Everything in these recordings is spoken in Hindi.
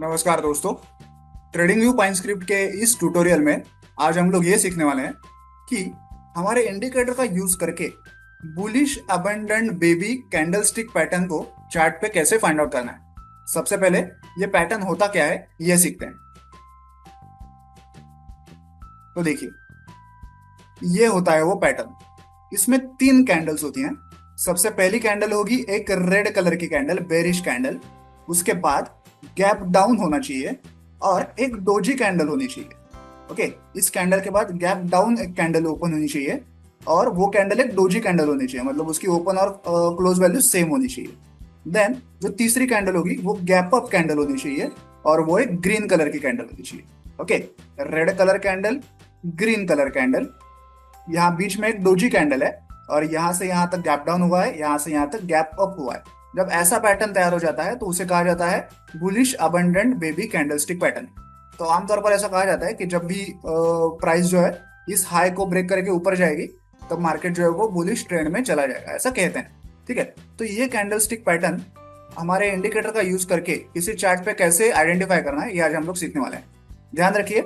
नमस्कार दोस्तों। ट्रेडिंग व्यू पाइन स्क्रिप्ट के इस ट्यूटोरियल में आज हम लोग ये सीखने वाले हैं कि हमारे इंडिकेटर का यूज करके bullish abundant baby candlestick pattern को चार्ट पे कैसे फाइंड आउट करना है। सबसे पहले ये पैटर्न होता क्या है ये सीखते हैं। तो देखिए, ये होता है वो पैटर्न। इसमें तीन कैंडल्स होती हैं। सबसे पहली कैंडल होगी एक रेड कलर की कैंडल, बेरिश कैंडल। उसके बाद गैप डाउन होना चाहिए और एक डोजी कैंडल होनी चाहिए। ओके, इस कैंडल के बाद गैप डाउन एक कैंडल ओपन होनी चाहिए और वो कैंडल एक डोजी कैंडल होनी चाहिए, मतलब उसकी ओपन और क्लोज वैल्यू सेम होनी चाहिए। देन जो तीसरी कैंडल होगी वो गैप अप कैंडल होनी चाहिए और वो एक ग्रीन कलर की कैंडल होनी चाहिए। Okay, red colour candle, green colour candle, यहाँ बीच में एक डोजी कैंडल है और यहाँ से यहाँ तक गैप डाउन हुआ है, यहाँ से यहाँ तक गैप अप हुआ है। जब ऐसा पैटर्न तैयार हो जाता है तो उसे कहा जाता है bullish abundant baby candlestick pattern. तो आमतौर पर ऐसा कहा जाता है कि जब भी प्राइस जो है इस हाई को ब्रेक करके ऊपर जाएगी तब मार्केट जो है वो बुलिश ट्रेंड में चला जाएगा, ऐसा कहते हैं। ठीक है, तो ये कैंडलस्टिक पैटर्न हमारे इंडिकेटर का यूज करके किसी चार्ट पे कैसे आइडेंटिफाई करना है ये आज हम लोग सीखने वाले हैं। ध्यान रखिए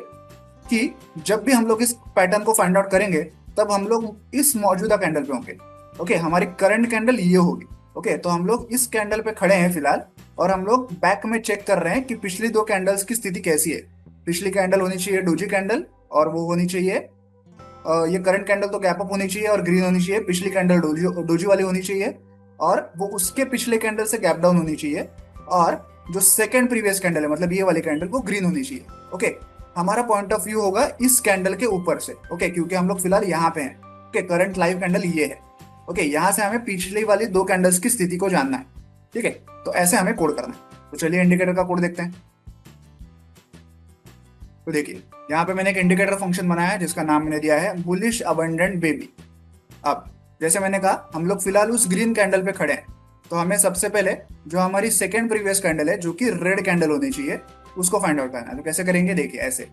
कि जब भी हम लोग इस पैटर्न को फाइंड आउट करेंगे तब हम लोग इस मौजूदा कैंडल पे होंगे। ओके, हमारी करंट कैंडल ये होगी। ओके, तो हम लोग इस कैंडल पे खड़े हैं फिलहाल और हम लोग बैक में चेक कर रहे हैं कि पिछली दो कैंडल्स की स्थिति कैसी है। पिछली कैंडल होनी चाहिए डोजी कैंडल और वो होनी चाहिए ये करंट कैंडल तो गैप अप होनी चाहिए और ग्रीन होनी चाहिए। पिछली कैंडल डोजी डोजी वाली होनी चाहिए और वो उसके पिछले कैंडल से गैप डाउन होनी चाहिए और जो सेकंड प्रीवियस कैंडल है मतलब ये वाली कैंडल वो ग्रीन होनी चाहिए। ओके, हमारा पॉइंट ऑफ व्यू होगा इस कैंडल के ऊपर से। ओके, क्योंकि हम लोग फिलहाल यहाँ पे हैं। ओके, करंट लाइव कैंडल ये है। ओके, यहाँ से हमें पिछली वाली दो कैंडल्स की स्थिति को जानना है। ठीक है, तो ऐसे हमें कोड करना है। तो चलिए इंडिकेटर का कोड देखते हैं। तो देखिए, यहाँ पे मैंने एक इंडिकेटर फंक्शन बनाया है जिसका नाम मैंने दिया है बुलिश अबंडेंट बेबी। अब जैसे मैंने कहा हम लोग फिलहाल उस ग्रीन कैंडल पे खड़े हैं, तो हमें सबसे पहले जो हमारी सेकेंड प्रीवियस कैंडल है जो कि रेड कैंडल होनी चाहिए उसको फाइंड आउट करना है। तो कैसे करेंगे, देखिए ऐसे।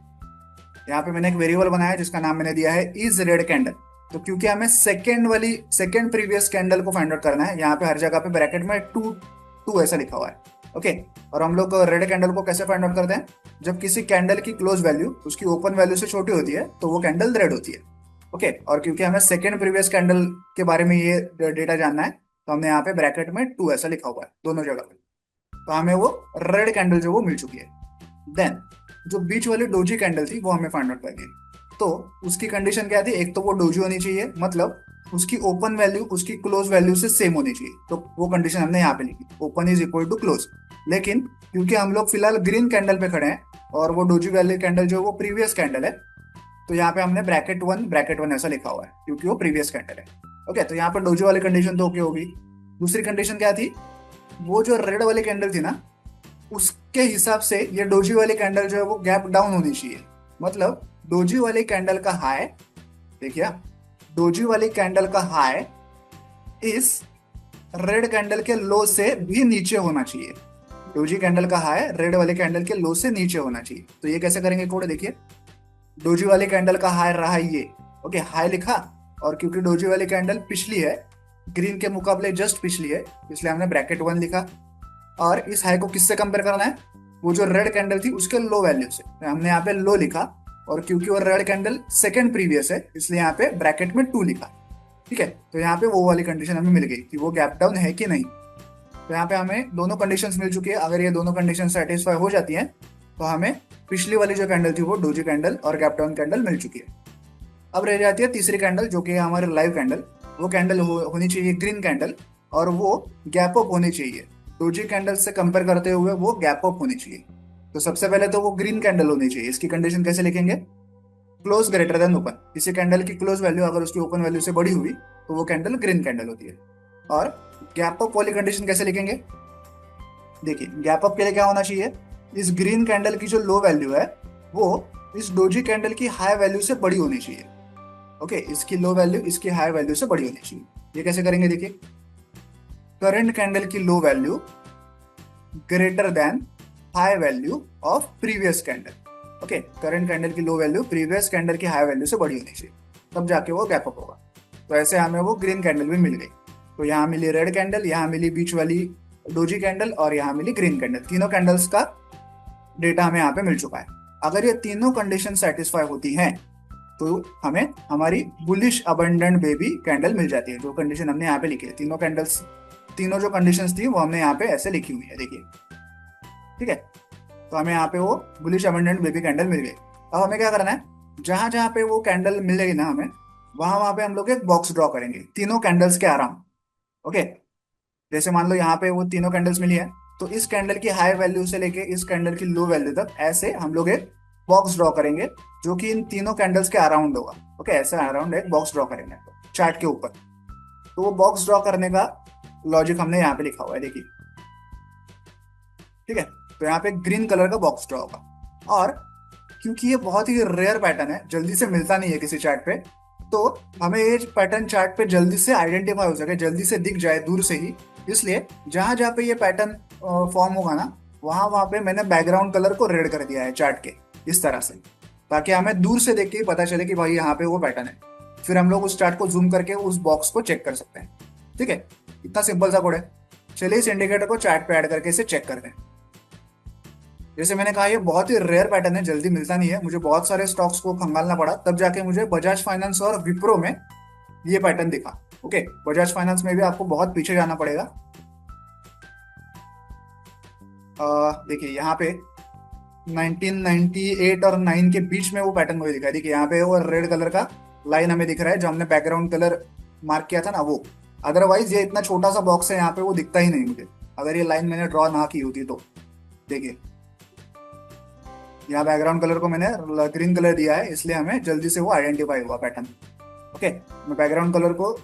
यहाँ पे मैंने एक वेरिएबल बनाया है जिसका नाम मैंने दिया है इज रेड कैंडल। तो क्योंकि हमें सेकेंड प्रीवियस कैंडल को फाइंड आउट करना है, यहाँ पे हर जगह पे ब्रैकेट में टू टू ऐसा लिखा हुआ है। ओके, और हम लोग रेड कैंडल को कैसे फाइंड आउट करते हैं, जब किसी कैंडल की क्लोज वैल्यू उसकी ओपन वैल्यू से छोटी होती है तो वो कैंडल रेड होती है। ओके, और क्योंकि हमें सेकेंड प्रीवियस कैंडल के बारे में ये डेटा जानना है तो हमने यहाँ पे ब्रैकेट में टू ऐसा लिखा हुआ है दोनों जगह पे। तो हमें वो रेड कैंडल जो वो मिल चुकी है। देन जो बीच वाली डोजी कैंडल थी वो हमें फाइंड आउट करनी है। तो उसकी कंडीशन क्या थी, एक तो वो डोजी होनी चाहिए, मतलब उसकी ओपन वैल्यू उसकी क्लोज वैल्यू से सेम होनी चाहिए। तो वो कंडीशन हमने यहाँ पे लिखी, open is equal to close. लेकिन क्योंकि हम लोग फिलहाल ग्रीन कैंडल पे खड़े हैं और वो डोजी वाली कैंडल जो वो प्रीवियस कैंडल है, तो यहाँ पे हमने ब्रैकेट वन ऐसा लिखा हुआ है क्योंकि वो प्रीवियस कैंडल है। ओके, तो यहाँ पे डोजी वाली कंडीशन तो ओके होगी। दूसरी कंडीशन क्या थी, वो जो रेड वाली कैंडल थी ना उसके हिसाब से ये डोजी वाली कैंडल जो है वो गैप डाउन होनी चाहिए। मतलब डोजी वाली कैंडल का हाई, देखिए डोजी वाली कैंडल का हाई इस रेड कैंडल के लो से भी नीचे होना चाहिए। डोजी कैंडल का हाई रेड वाले कैंडल के लो से नीचे होना चाहिए। तो ये कैसे करेंगे कोड, देखिए डोजी वाली कैंडल का हाई रहा ये। ओके, हाई लिखा और क्योंकि डोजी वाली कैंडल पिछली है, ग्रीन के मुकाबले जस्ट पिछली है, इसलिए हमने ब्रैकेट वन लिखा। और इस हाई को किससे कंपेयर करना है, वो जो रेड कैंडल थी उसके लो वैल्यू से, तो हमने यहाँ पे लो लिखा। और क्योंकि वो रेड कैंडल सेकंड प्रीवियस है इसलिए यहाँ पे ब्रैकेट में टू लिखा। ठीक है, तो यहाँ पे वो वाली कंडीशन हमें मिल गई कि वो गैप डाउन है कि नहीं। तो यहाँ पे हमें दोनों कंडीशंस मिल चुकी है। अगर ये दोनों कंडीशन सेटिस्फाई हो जाती हैं तो हमें पिछली वाली जो कैंडल थी वो डोजी कैंडल और गैप डाउन कैंडल मिल चुकी है। अब रह जाती है तीसरी कैंडल जो कि हमारे लाइव कैंडल। वो कैंडल होनी चाहिए ग्रीन कैंडल और वो गैप अप होनी चाहिए। डोजी कैंडल से कंपेयर करते हुए वो गैप अप होनी चाहिए। तो सबसे पहले तो वो ग्रीन कैंडल होनी चाहिए। इसकी कंडीशन कैसे लिखेंगे, क्लोज ग्रेटर देन ओपन। किसी कैंडल की क्लोज वैल्यू अगर उसकी ओपन वैल्यू से बड़ी हुई तो वो कैंडल ग्रीन कैंडल होती है। और गैप अप वाली कंडीशन कैसे लिखेंगे, देखिए गैप अप के लिए क्या होना चाहिए, इस ग्रीन कैंडल की जो लो वैल्यू है वो इस डोजी कैंडल की हाई वैल्यू से बड़ी होनी चाहिए। ओके, इसकी लो वैल्यू इसकी हाई वैल्यू से बड़ी होनी चाहिए। ये कैसे करेंगे, देखिए करंट कैंडल की low value greater than high value of previous candle. Okay, current candle की लो वैल्यू प्रीवियस कैंडल की हाई वैल्यू से बड़ी होनी चाहिए, तब जाके वो गैप अप होगा। तो ऐसे हमें वो ग्रीन कैंडल भी मिल गई। तो यहाँ मिली रेड कैंडल, यहाँ मिली बीच वाली डोजी कैंडल और यहाँ मिली ग्रीन कैंडल। तीनों कैंडल्स का डेटा हमें यहाँ पे मिल चुका है। अगर ये तीनों कंडीशन सेटिस्फाई होती हैं तो हमें हमारी बुलिश अबंडेंट बेबी कैंडल मिल जाती है। जो कंडीशन हमने यहाँ पे लिखी है, तीनों कैंडल्स, तीनों जो कंडीशंस थी वो हमने यहाँ पे ऐसे लिखी हुई है, देखिए। ठीक है, तो हमें यहाँ पे वो बुलिश अबंडेंट बेबी कैंडल मिल गई। अब हमें क्या करना है, जहां जहां पे वो कैंडल मिलेगी ना हमें, वहां वहां पे हम लोग एक बॉक्स ड्रॉ करेंगे तीनों कैंडल्स के आराम। ओके, जैसे मान लो यहाँ पे वो तीनों कैंडल्स मिली है, तो इस कैंडल की हाई वैल्यू से लेके इस कैंडल की लो वैल्यू तक ऐसे हम लोग एक बॉक्स ड्रॉ करेंगे जो कि इन तीनों कैंडल्स के अराउंड होगा। ओके, ऐसे अराउंड एक बॉक्स ड्रॉ करेंगे चार्ट के ऊपर। तो वो बॉक्स ड्रॉ करने का लॉजिक हमने यहाँ पे लिखा हुआ है, देखिए। ठीक है, तो यहाँ पे ग्रीन कलर का बॉक्स ड्रॉ होगा। और क्योंकि ये बहुत ही रेयर पैटर्न है, जल्दी से मिलता नहीं है किसी चार्ट पे, तो हमें ये पैटर्न चार्ट पे जल्दी से आइडेंटिफाई हो सके, जल्दी से दिख जाए दूर से ही, इसलिए जहां जहां पे ये पैटर्न फॉर्म होगा ना, वहां वहां पे मैंने बैकग्राउंड कलर को रेड कर दिया है चार्ट के, इस तरह से, ताकि हमें दूर से देख के ही पता चले कि भाई यहाँ पे वो पैटर्न है। फिर हम लोग उस चार्ट को जूम करके उस बॉक्स को चेक कर सकते हैं। ठीक है, इतना सिंपल सा कोड है। चलिए इस इंडिकेटर को चार्ट पे ऐड करके इसे चेक करते हैं। जैसे मैंने कहा, ये बहुत ही रेयर पैटर्न है, जल्दी मिलता नहीं है, मुझे बहुत सारे स्टॉक्स को खंगालना पड़ा तब जाके मुझे बजाज फाइनेंस और विप्रो में ये पैटर्न दिखा। ओके, बजाज फाइनेंस में भी आपको बहुत पीछे जाना पड़ेगा। देखिए यहाँ पे 1998 और 9 के बीच में वो पैटर्न मुझे दिखा है। देखिए यहाँ पे वो रेड कलर का लाइन हमें दिख रहा है, जो हमने बैकग्राउंड कलर मार्क किया था ना वो। अदरवाइज ये इतना छोटा सा बॉक्स है यहाँ पे, वो दिखता ही नहीं मुझे, अगर ये लाइन मैंने ड्रॉ ना की होती तो। देखिए यहाँ बैकग्राउंड कलर को मैंने ग्रीन कलर दिया है, इसलिए हमें जल्दी से वो आइडेंटिफाई हुआ पैटर्न। ओके, मैं बैकग्राउंड कलर को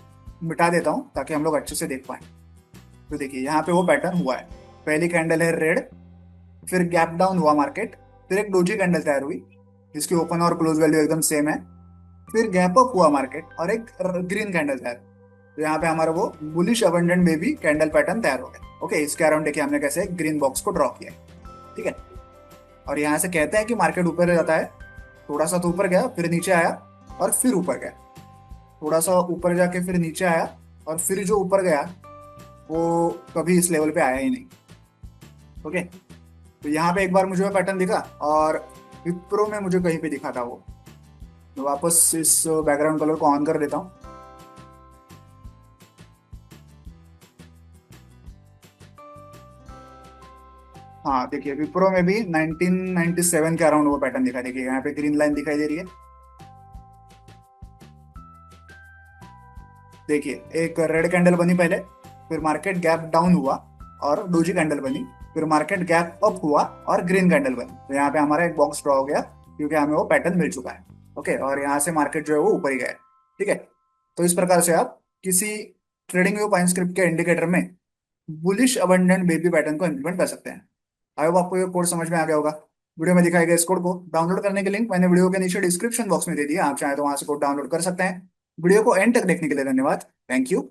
मिटा देता हूँ ताकि हम लोग अच्छे से देख पाए। तो देखिए यहाँ पे वो पैटर्न हुआ है। पहली कैंडल है रेड, फिर गैप डाउन हुआ मार्केट, फिर एक डोजी कैंडल तैयार हुई जिसकी ओपन और क्लोज वैल्यू एकदम सेम है, फिर गैप अप हुआ मार्केट और एक ग्रीन कैंडल तैयार। तो यहाँ पे हमारा वो bullish abundant baby candle pattern तैयार हो गया। ओके, इसके अराउंड देखिए हमने कैसे ग्रीन बॉक्स को ड्रॉ किया है। ठीक है, और यहाँ से कहते हैं कि मार्केट ऊपर जाता है, थोड़ा सा तो ऊपर गया, फिर नीचे आया और फिर ऊपर गया, थोड़ा सा ऊपर जाके फिर नीचे आया, और फिर जो ऊपर गया वो कभी इस लेवल पे आया ही नहीं। ओके, तो यहाँ पे एक बार मुझे वो पैटर्न दिखा, और विप्रो में मुझे कहीं पे दिखा था वो। तो वापस इस बैकग्राउंड कलर को ऑन कर देता हूँ। हाँ देखिए, विप्रो में भी 1997 के अराउंड वो पैटर्न दिखा। देखिए यहाँ पे ग्रीन लाइन दिखाई दे रही है। देखिए एक रेड कैंडल बनी पहले, फिर मार्केट गैप डाउन हुआ और डोजी कैंडल बनी, फिर मार्केट गैप अप हुआ और ग्रीन कैंडल बनी। तो यहाँ पे हमारा एक बॉक्स ड्रॉ हो गया, क्योंकि हमें वो पैटर्न मिल चुका है। ओके, और यहाँ से मार्केट जो है वो ऊपर ही गया है। ठीक है, तो इस प्रकार से आप किसी ट्रेडिंग व्यू पाइन स्क्रिप्ट के इंडिकेटर में बुलिश अबंडेंट बेबी पैटर्न को इंप्लीमेंट कर सकते हैं। आई होप आपको ये कोड समझ में आ गया होगा। वीडियो में दिखाए गए इस कोड को डाउनलोड करने के लिंक मैंने वीडियो के नीचे डिस्क्रिप्शन बॉक्स में दे दिया, आप चाहे तो वहां से कोड डाउनलोड कर सकते हैं। वीडियो को एंड तक देखने के लिए धन्यवाद। Thank you.